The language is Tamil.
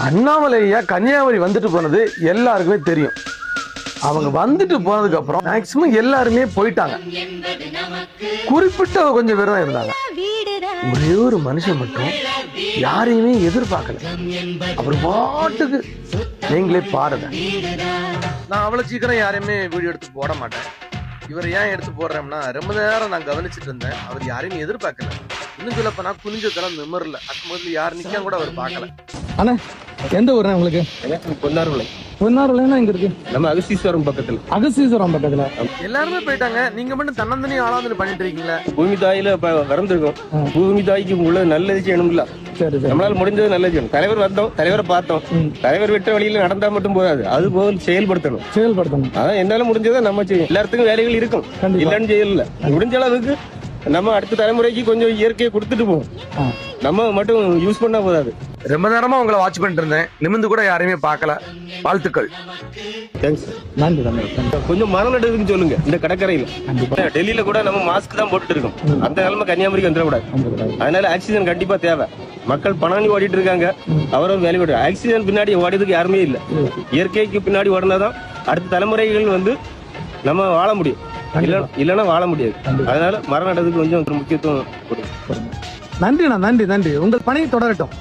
அண்ணாமலையா கன்னியாகுமரி வந்துட்டு போனது எல்லாருக்குமே தெரியும். அவங்க வந்துட்டு போனதுக்கு அப்புறம் மேக்சிமம் எல்லாருமே போயிட்டாங்க. குறிப்பிட்ட கொஞ்சம் பேர் தான் இருந்தாங்க. ஒரே ஒரு மனுஷன் மட்டும் யாரையுமே எதிர்பார்க்கல. அப்புறம் பாட்டுக்கு நீங்களே பாருங்க. நான் அவ்வளவு சீக்கிரம் யாரையுமே வீடியோ எடுத்து போட மாட்டேன். இவர் ஏன் எடுத்து போடுறேன்னா, ரொம்ப நேரம் நான் கவனிச்சுட்டு இருந்தேன். அவர் யாரையும் எதிர்பார்க்கல. இன்னும் சொல்லப்ப நான் குனிஞ்சதெல்லாம் நிம்மர்ல அக்கும்போது யார் நிக்க கூட அவர் பார்க்கல. ஆனா எந்த ஊர்னா உங்களுக்கு? பொன்னார்விளை. பொன்னார்விளைனா எங்க இருக்கு? நம்ம அகஸ்தீஸ்வரம் பக்கத்துல. அகஸ்தீஸ்வரம் பக்கத்துல எல்லாருமே போயிட்டாங்க. நீங்க மட்டும் தன்னந்தனி ஆளாந்து பண்ணிட்டு இருக்கீங்களா? பூமி தாயில வறந்திருக்கோம். பூமி தாய்க்கு உள்ள நல்லது செய்யணும்ல. நம்மளால முடிஞ்சது நல்லது செய்யணும். தலைவர் வந்தோம், தலைவரை பார்த்தோம். தலைவர் விட்ட வழியில நடந்தா மட்டும் போதாது, அது போல் செயல்படுத்தணும். அதான் என்னால முடிஞ்சதை நம்ம செய்யும். எல்லாத்துக்கும் வேலைகள் இருக்கும், இல்லன்னு செய்யல. முடிஞ்ச அளவுக்கு நம்ம அடுத்த தலைமுறைக்கு கொஞ்சம் இயற்கையை கொடுத்துட்டு போவோம். நம்ம மட்டும் யூஸ் பண்ணா போதாது. ரொம்ப நேரமா உங்களை வாட்ச் பண்ணிட்டு இருந்தேன். நிமிந்து கூட யாரையுமே பார்க்கல. வாழ்த்துக்கள். கொஞ்சம் மரம் நடுறதுக்கு சொல்லுங்க. இந்த கடற்கரையில டெல்லியில கூட நம்ம மாஸ்க் தான் போட்டுட்டு இருக்கோம். அந்த நிலைமை கன்னியாகுமரிக்கு வந்துடக்கூடாது. அதனால ஆக்சிஜன் கண்டிப்பா தேவை. மக்கள் பணம் ஓடிட்டு இருக்காங்க. அவரும் வேலை ஓடு. ஆக்சிஜன் பின்னாடி ஓடியதுக்கு யாருமே இல்லை. இயற்கைக்கு பின்னாடி ஓடினாதான் அடுத்த தலைமுறைகள் வந்து நம்ம வாழ முடியும். இல்லைன்னா வாழ முடியாது. அதனால மரம் நடுறதுக்கு கொஞ்சம் முக்கியத்துவம் கொடுக்கும். நன்றி. உங்கள் பணி தொடரட்டும்.